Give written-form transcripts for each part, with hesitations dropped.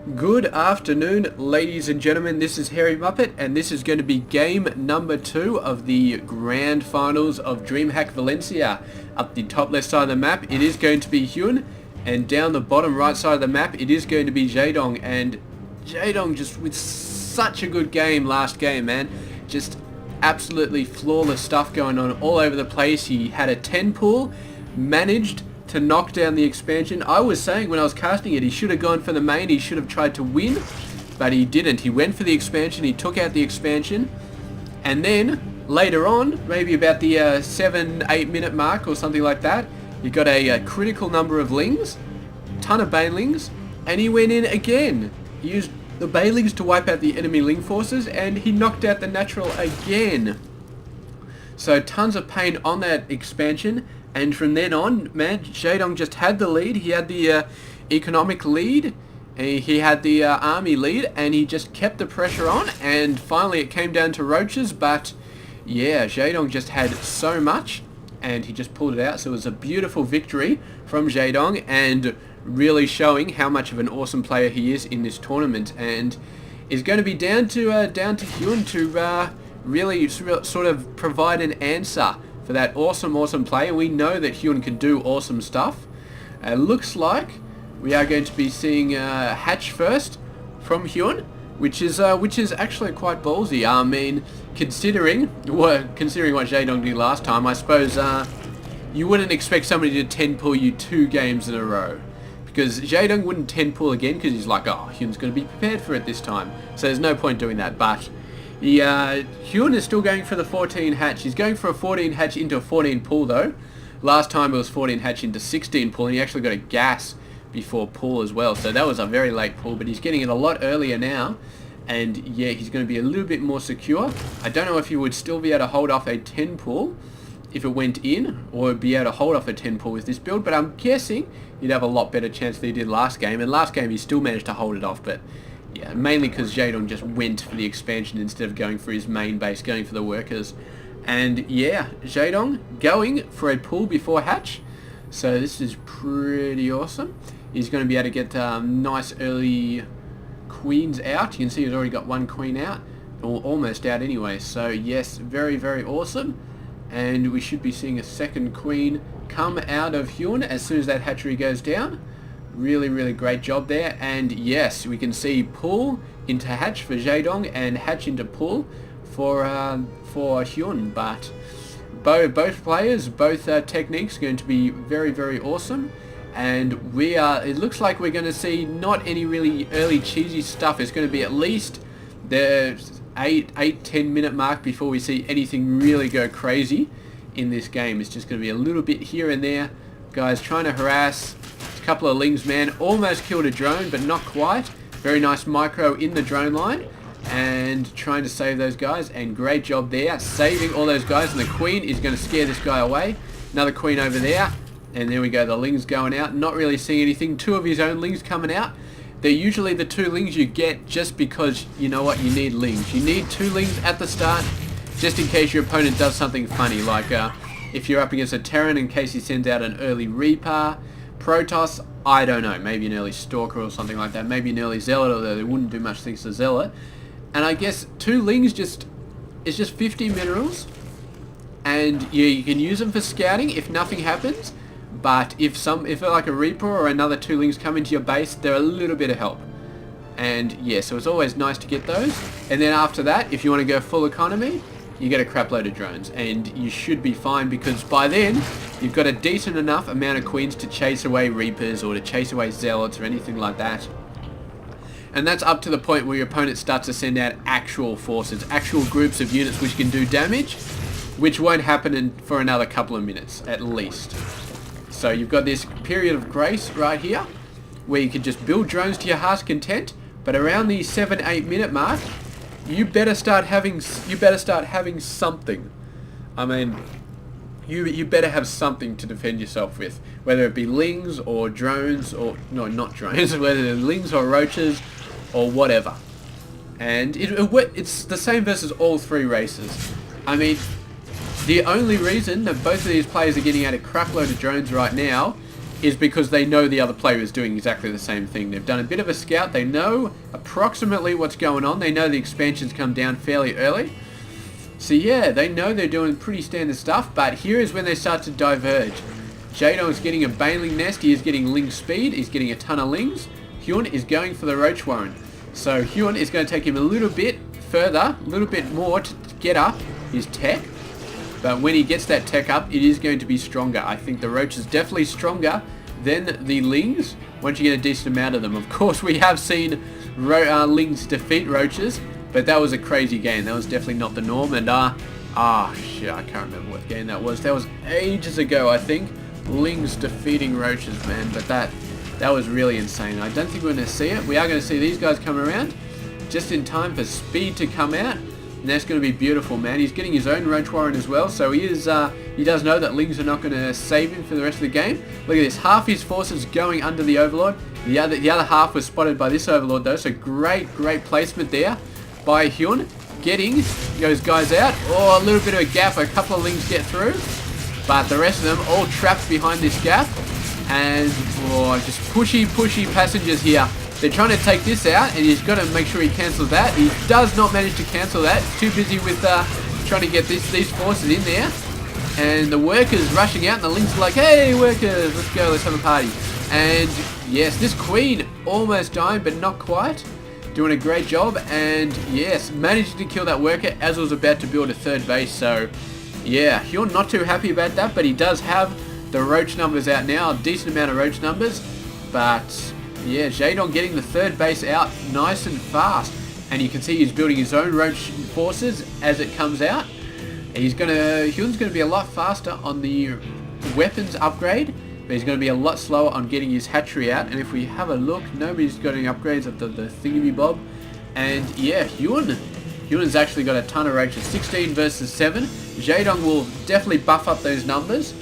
Good afternoon, ladies and gentlemen. This is xhairymuppetx, and this is going to be game number 2 of the grand finals of DreamHack Valencia. Up the top left side of the map, it is going to be HyuN, and down the bottom right side of the map, it is going to be Jaedong. And Jaedong just with such a good game last game, man. Just absolutely flawless stuff going on all over the place. He had a 10 pull, managed to knock down the expansion. I was saying when I was casting it, he should have gone for the main, he should have tried to win, but he didn't. He went for the expansion, he took out the expansion, and then later on, maybe about the 7-8 minute mark or something like that, he got a critical number of lings, ton of banelings, and he went in again. He used the banelings to wipe out the enemy ling forces, and he knocked out the natural again. So tons of pain on that expansion. And from then on, man, Jaedong just had the lead. He had the economic lead, he had the army lead, and he just kept the pressure on. And finally it came down to roaches, but yeah, Jaedong just had so much, and he just pulled it out. So it was a beautiful victory from Jaedong, and really showing how much of an awesome player he is in this tournament. And is going to be down to HyuN to really sort of provide an answer for that awesome player. We know that HyuN can do awesome stuff. Looks like we are going to be seeing Hatch first from HyuN, which is actually quite ballsy. I mean, considering what Jaedong did last time, I suppose you wouldn't expect somebody to 10 pull you 2 games in a row, because Jaedong wouldn't 10 pull again because he's like, oh, HyuN's going to be prepared for it this time, so there's no point doing that. But HyuN is still going for the 14 hatch. He's going for a 14 hatch into a 14 pull though. Last time it was 14 hatch into 16 pull, and he actually got a gas before pull as well. So that was a very late pull, but he's getting it a lot earlier now. And yeah, he's going to be a little bit more secure. I don't know if he would still be able to hold off a 10 pull if it went in, or be able to hold off a 10 pull with this build, but I'm guessing he'd have a lot better chance than he did last game. And last game he still managed to hold it off, but yeah, mainly because Jaedong just went for the expansion instead of going for his main base, going for the workers. And yeah, Jaedong going for a pull before hatch. So this is pretty awesome. He's going to be able to get nice early queens out. You can see he's already got 1 queen out, or almost out anyway. So yes, very awesome. And we should be seeing a 2nd queen come out of HyuN as soon as that hatchery goes down. Really great job there. And yes, we can see pull into hatch for Jaedong and hatch into pull for HyuN. But both players, both techniques going to be very awesome. And it looks like we're going to see not any really early cheesy stuff. It's going to be at least the 8-10 minute mark before we see anything really go crazy in this game. It's just going to be a little bit here and there, guys trying to harass. Couple of lings, man. Almost killed a drone, but not quite. Very nice micro in the drone line, and trying to save those guys, and great job there, saving all those guys. And the queen is going to scare this guy away. Another queen over there, and there we go, the lings going out. Not really seeing anything. 2 of his own lings coming out. They're usually the 2 lings you get just because, you know what, you need lings. You need 2 lings at the start, just in case your opponent does something funny, like if you're up against a Terran, in case he sends out an early Reaper, Protoss, I don't know, maybe an early Stalker or something like that, maybe an early Zealot, although they wouldn't do much things to Zealot. And I guess 2 lings is just 50 minerals, and yeah, you can use them for scouting if nothing happens, but if like a Reaper or another 2 lings come into your base, they're a little bit of help. And yeah, so it's always nice to get those. And then after that, if you want to go full economy, you get a crap load of drones, and you should be fine, because by then you've got a decent enough amount of queens to chase away Reapers or to chase away Zealots or anything like that. And that's up to the point where your opponent starts to send out actual forces, actual groups of units which can do damage, which won't happen for another couple of minutes at least. So you've got this period of grace right here where you can just build drones to your heart's content, but around the 7-8 minute mark, you better start having something. I mean, you better have something to defend yourself with, whether it be lings or drones, or no, not drones, whether they're lings or roaches or whatever. And it's the same versus all 3 races. I mean, the only reason that both of these players are getting out a crap load of drones right now is because they know the other player is doing exactly the same thing. They've done a bit of a scout. They know approximately what's going on. They know the expansions come down fairly early. So yeah, they know they're doing pretty standard stuff, but here is when they start to diverge. Jaedong is getting a Baneling Nest. He is getting Ling Speed. He's getting a ton of Lings. HyuN is going for the Roach Warren. So HyuN is going to take him a little bit further, a little bit more to get up his tech. But when he gets that tech up, it is going to be stronger. I think the Roach is definitely stronger than the Lings once you get a decent amount of them. Of course, we have seen Lings defeat Roaches, but that was a crazy game. That was definitely not the norm. And shit, I can't remember what game that was. That was ages ago, I think. Lings defeating Roaches, man. But that was really insane. I don't think we're going to see it. We are going to see these guys come around just in time for Speed to come out. And that's going to be beautiful, man. He's getting his own Roach Warren as well, so he does know that Lings are not going to save him for the rest of the game. Look at this, half his forces going under the Overlord. The other half was spotted by this Overlord though, so great placement there by HyuN. Getting those guys out. Oh, a little bit of a gap, a couple of Lings get through, but the rest of them all trapped behind this gap. And just pushy passengers here. They're trying to take this out, and he's got to make sure he cancels that. He does not manage to cancel that. He's too busy with trying to get these forces in there. And the workers rushing out, and the Lings are like, hey, workers, let's go, let's have a party. And yes, this Queen almost dying, but not quite. Doing a great job, and yes, managed to kill that worker as was about to build a third base. So yeah, HyuN not too happy about that, but he does have the Roach numbers out now, a decent amount of Roach numbers. But yeah, Jaedong getting the third base out nice and fast. And you can see he's building his own Roach forces as it comes out. HyuN's gonna be a lot faster on the weapons upgrade, but he's gonna be a lot slower on getting his hatchery out. And if we have a look, nobody's got any upgrades of the thingy-bob. And yeah, HyuN's actually got a ton of Roaches, 16 versus 7. Jaedong will definitely buff up those numbers.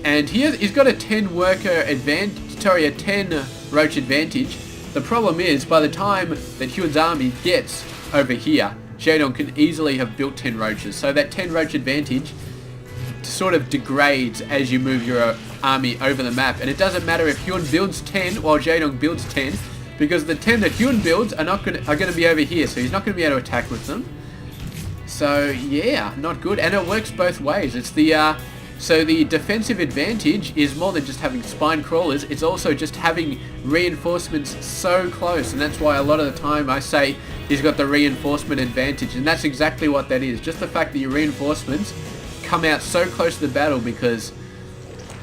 And he's got a 10 worker advantage, a 10 Roach advantage. The problem is, by the time that HyuN's army gets over here, Jaedong can easily have built 10 Roaches. So that 10 Roach advantage sort of degrades as you move your army over the map. And it doesn't matter if HyuN builds 10 while Jaedong builds 10, because the 10 that HyuN builds are going to be over here, so he's not going to be able to attack with them. So yeah, not good. And it works both ways. It's so the defensive advantage is more than just having spine crawlers, it's also just having reinforcements so close, and that's why a lot of the time I say he's got the reinforcement advantage, and that's exactly what that is. Just the fact that your reinforcements come out so close to the battle, because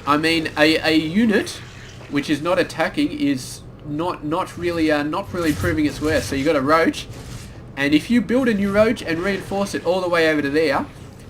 I mean a unit which is not attacking is not really proving its worth. So you got a Roach, and if you build a new Roach and reinforce it all the way over to there,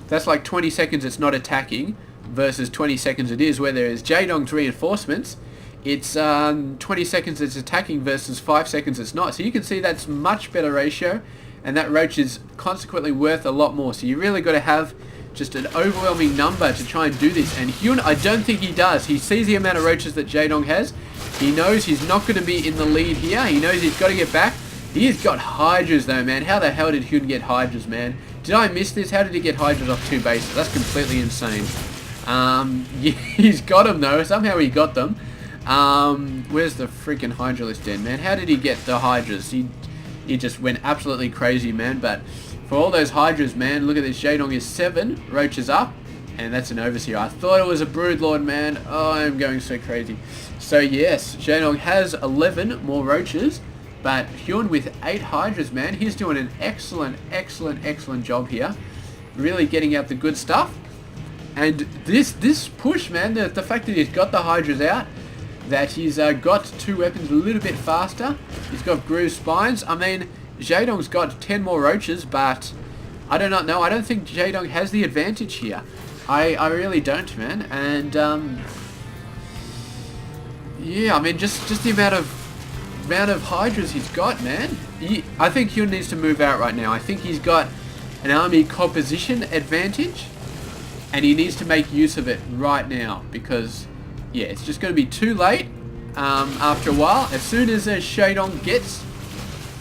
that's like 20 seconds it's not attacking versus 20 seconds it is, where there is Jaedong's reinforcements. It's 20 seconds it's attacking versus 5 seconds it's not. So you can see that's much better ratio, and that Roach is consequently worth a lot more. So you really got to have just an overwhelming number to try and do this. And HyuN, I don't think he does. He sees the amount of Roaches that Jaedong has. He knows he's not going to be in the lead here. He knows he's got to get back. He's got Hydras though, man. How the hell did HyuN get Hydras, man? Did I miss this? How did he get Hydras off 2 bases? That's completely insane. He's got them though. Somehow he got them. Where's the freaking Hydra list then, man? How did he get the Hydras? He just went absolutely crazy, man. But for all those Hydras, man, look at this. Jaedong is 7 Roaches up, and that's an Overseer. I thought it was a Broodlord, man. Oh, I'm going so crazy. So yes, Jaedong has 11 more Roaches, but HyuN with 8 Hydras, man. He's doing an excellent job here. Really getting out the good stuff. And this push, man, the fact that he's got the Hydras out, that he's got 2 weapons a little bit faster, he's got grooved spines. I mean, Jaedong's got 10 more Roaches, but I do not know. I don't think Jaedong has the advantage here. I really don't, man. And yeah, I mean, just the amount of Hydras he's got, man. I think HyuN needs to move out right now. I think he's got an army composition advantage, and he needs to make use of it right now, because yeah, it's just going to be too late after a while. As soon as Jaedong gets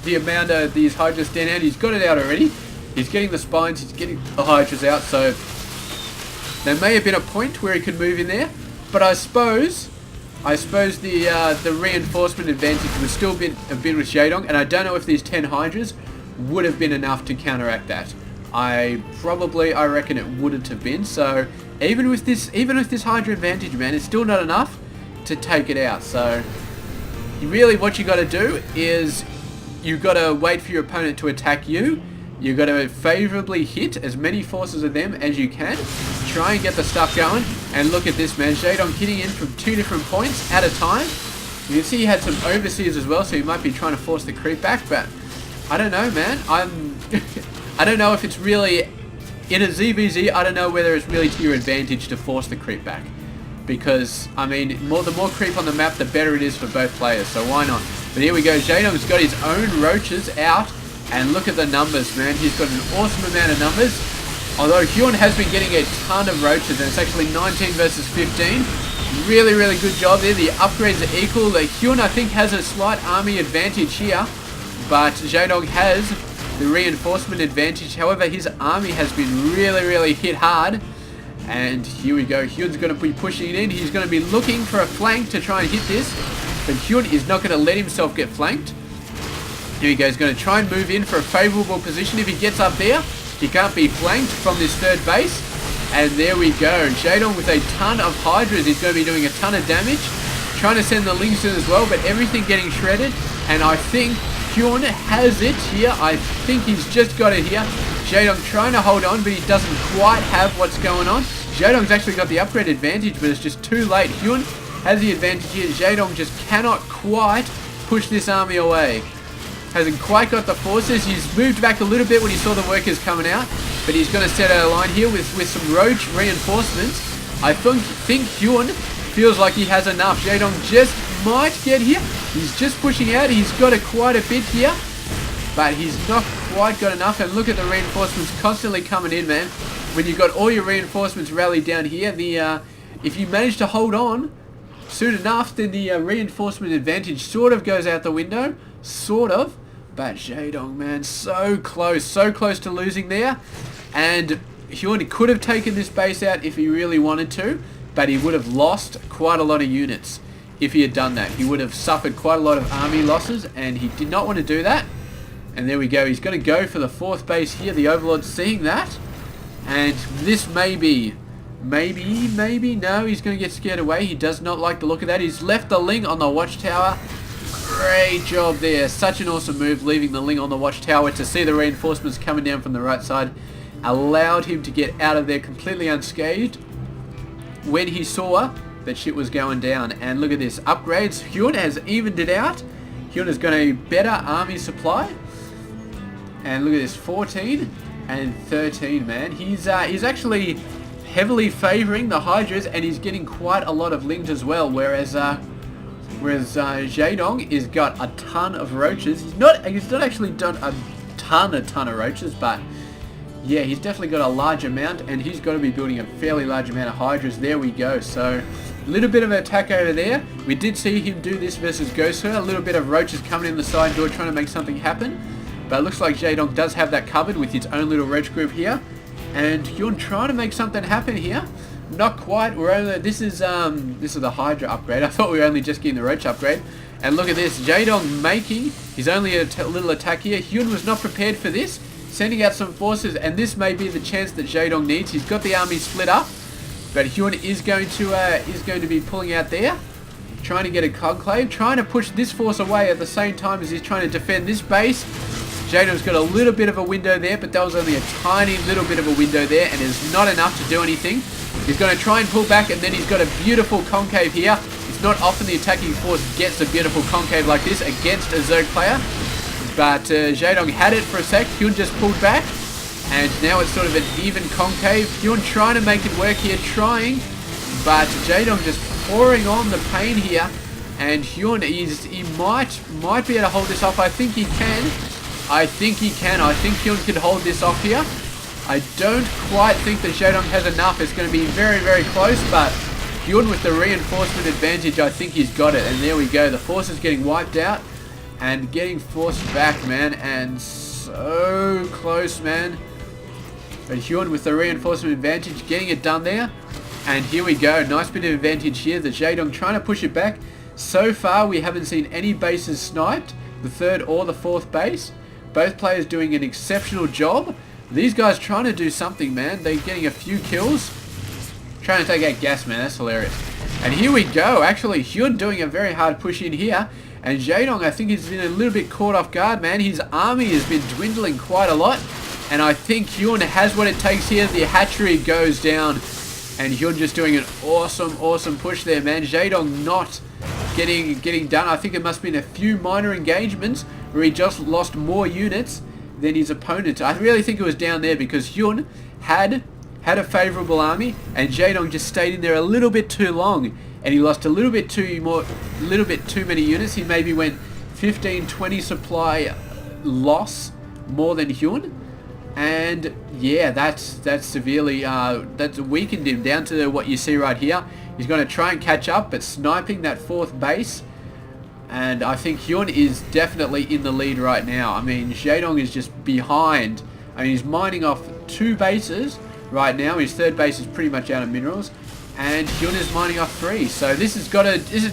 the amount of these Hydras down out, he's got it out already. He's getting the spines, he's getting the Hydras out, so there may have been a point where he could move in there, but I suppose I suppose the reinforcement advantage was still a bit with Jaedong, and I don't know if these 10 Hydras would have been enough to counteract that. I reckon it wouldn't have been. So even with this Hydra advantage, man, it's still not enough to take it out. So really what you got to do is you got to wait for your opponent to attack you. You got to favorably hit as many forces of them as you can. Try and get the stuff going. And look at this, man. Jaedong hitting in from 2 different points at a time. You can see he had some overseers as well, so he might be trying to force the creep back, but I don't know, man. I don't know if it's really in a ZVZ. I don't know whether it's really to your advantage to force the creep back, because I mean, the more creep on the map, the better it is for both players. So why not? But here we go. Jaedong's got his own roaches out. And look at the numbers, man. He's got an awesome amount of numbers. Although HyuN has been getting a ton of roaches, and it's actually 19 versus 15. Really, really good job there. The upgrades are equal. HyuN, I think, has a slight army advantage here, but Jaedong has the reinforcement advantage. However, his army has been really, really hit hard. And here we go. HyuN's going to be pushing it in. He's going to be looking for a flank to try and hit this, but HyuN is not going to let himself get flanked. Here he goes, going to try and move in for a favourable position. If he gets up there, he can't be flanked from this third base. And there we go. Jaedong with a ton of Hydras. He's going to be doing a ton of damage. Trying to send the links in as well, but everything getting shredded. And I think HyuN has it here. I think he's just got it here. Jaedong trying to hold on, but he doesn't quite have what's going on. Jaedong's actually got the upgrade advantage, but it's just too late. HyuN has the advantage here. Jaedong just cannot quite push this army away. Hasn't quite got the forces. He's moved back a little bit when he saw the workers coming out, but he's going to set out a line here with some roach reinforcements. I think HyuN feels like he has enough. Jaedong just might get here. He's just pushing out. He's got quite a bit here, but he's not quite got enough. And look at the reinforcements constantly coming in, man. When you've got all your reinforcements rallied down here, if you manage to hold on soon enough, then the reinforcement advantage sort of goes out the window. Sort of. But Jaedong, man, so close to losing there. And HyuN could have taken this base out if he really wanted to, but he would have lost quite a lot of units if he had done that. He would have suffered quite a lot of army losses, and he did not want to do that. And there we go. He's going to go for the 4th base here. The Overlord's seeing that. And this maybe, no, he's going to get scared away. He does not like the look of that. He's left the Ling on the watchtower. Great job there. Such an awesome move, leaving the Ling on the watchtower to see the reinforcements coming down from the right side. Allowed him to get out of there completely unscathed when he saw that shit was going down. And look at this. Upgrades. HyuN has evened it out. HyuN has got a better army supply. And look at this. 14 and 13, man. He's actually heavily favouring the Hydras, and he's getting quite a lot of Lings as well, whereas Jaedong has got a ton of roaches. He's not actually done a ton of roaches, but yeah, he's definitely got a large amount, and he's got to be building a fairly large amount of Hydras. There we go. So a little bit of an attack over there. We did see him do this versus Ghost. A little bit of roaches coming in the side door trying to make something happen, but it looks like Jaedong does have that covered with his own little roach group here, and HyuN trying to make something happen here. Not quite. We're only this is the Hydra upgrade. I thought we were only just getting the roach upgrade. And look at this, Jaedong making his only little attack here. HyuN was not prepared for this, sending out some forces, and this may be the chance that Jaedong needs. He's got the army split up, but HyuN is going to be pulling out there, trying to get a conclave, trying to push this force away at the same time as he's trying to defend this base. Jaedong's got a little bit of a window there, but that was only a tiny little bit of a window there, and it's not enough to do anything. He's going to try and pull back, and then he's got a beautiful concave here. It's not often the attacking force gets a beautiful concave like this against a Zerg player, but Jaedong had it for a sec. HyuN just pulled back, and now it's sort of an even concave. HyuN trying to make it work here, but Jaedong just pouring on the pain here, and HyuN he might be able to hold this off. I think he can. I think HyuN can hold this off here. I don't quite think that Jaedong has enough. It's going to be very, very close, but HyuN with the reinforcement advantage, I think he's got it. And there we go. The force is getting wiped out and getting forced back, man. And so close, man. But HyuN with the reinforcement advantage, getting it done there. And here we go. Nice bit of advantage here. The Jaedong trying to push it back. So far, we haven't seen any bases sniped. The third or the fourth base. Both players doing an exceptional job. These guys trying to do something, man. They're getting a few kills. Trying to take out gas, man. That's hilarious. And here we go. Actually, HyuN doing a very hard push in here. And Jaedong, I think he's been a little bit caught off guard, man. His army has been dwindling quite a lot. And I think HyuN has what it takes here. The hatchery goes down. And HyuN just doing an awesome push there, man. Jaedong not getting done. I think it must have been a few minor engagements where he just lost more units than his opponent. I really think it was down there because HyuN had a favourable army and Jaedong just stayed in there a little bit too long and he lost a little bit too many units. He maybe went 15-20 supply loss more than HyuN. And yeah, that's severely that's weakened him down to what you see right here. He's going to try and catch up, but sniping that fourth base. And I think HyuN is definitely in the lead right now. I mean, Jaedong is just behind. I mean, he's mining off 2 bases right now. His third base is pretty much out of minerals, and HyuN is mining off 3. So this is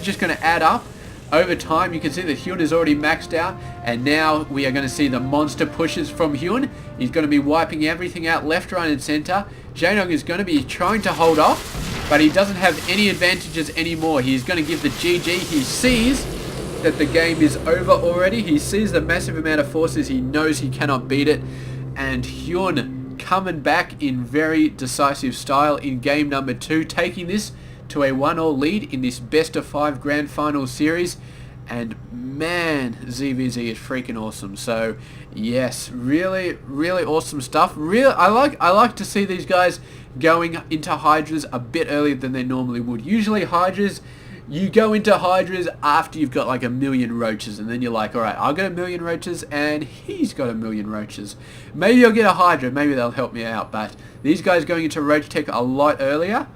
just going to add up. Over time, you can see that HyuN is already maxed out, and now we are going to see the monster pushes from HyuN. He's going to be wiping everything out left, right, and center. Jaedong is going to be trying to hold off, but he doesn't have any advantages anymore. He's going to give the GG. He sees that the game is over already. He sees the massive amount of forces. He knows he cannot beat it, and HyuN coming back in very decisive style in game number 2, taking this to a 1-all lead in this best of 5 grand final series. And man, ZVZ is freaking awesome. So yes, really awesome stuff. I like to see these guys going into Hydras a bit earlier than they normally would. Usually Hydras, you go into Hydras after you've got like 1,000,000 roaches, and then you're like, alright, I've got 1,000,000 roaches and he's got 1,000,000 roaches. Maybe I'll get a Hydra, maybe they'll help me out. But these guys going into Roach Tech a lot earlier,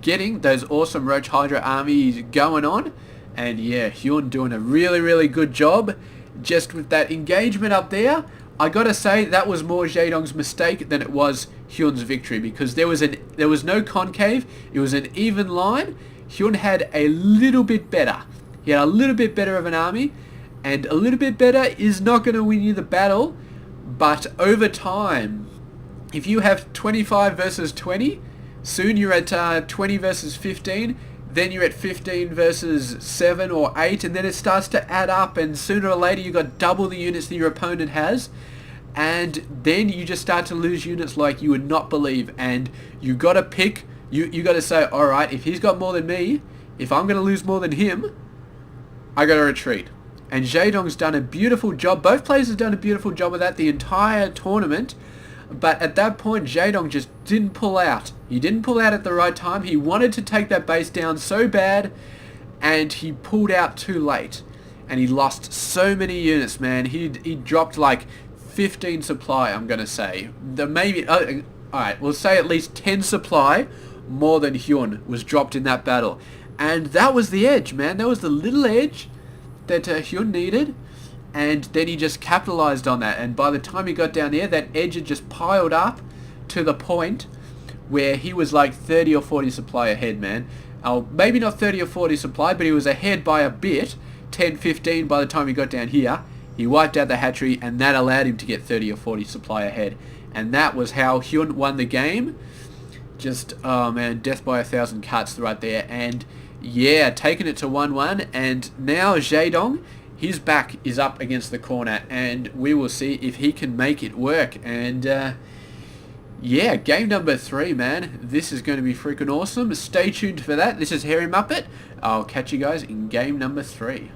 getting those awesome Roach Hydra armies going on. And yeah, HyuN doing a really good job just with that engagement up there. I gotta say that was more Jaedong's mistake than it was HyuN's victory, because there was no concave. It was an even line. HyuN had a little bit better. He had a little bit better of an army, and a little bit better is not going to win you the battle. But over time, if you have 25 versus 20, soon you're at 20 versus 15, then you're at 15 versus 7 or 8, and then it starts to add up, and sooner or later you've got double the units that your opponent has, and then you just start to lose units like you would not believe. And you got to pick, you got to say, alright, if he's got more than me, if I'm going to lose more than him, I got to retreat. And Jaedong's done a beautiful job. Both players have done a beautiful job of that the entire tournament. But at that point, Jaedong just didn't pull out. He didn't pull out at the right time. He wanted to take that base down so bad, and he pulled out too late. And he lost so many units, man. He dropped like 15 supply, I'm going to say. Alright, we'll say at least 10 supply more than HyuN was dropped in that battle. And that was the edge, man. That was the little edge that HyuN needed. And then he just capitalized on that. And by the time he got down there, that edge had just piled up to the point where he was like 30 or 40 supply ahead, man. Maybe not 30 or 40 supply, but he was ahead by a bit. 10, 15 by the time he got down here. He wiped out the hatchery, and that allowed him to get 30 or 40 supply ahead. And that was how HyuN won the game. Just, oh man, death by 1,000 cuts right there. And yeah, taking it to 1-1. And now Jaedong, his back is up against the corner, and we will see if he can make it work. And yeah, game number 3, man. This is going to be freaking awesome. Stay tuned for that. This is Hairy Muppet. I'll catch you guys in game number 3.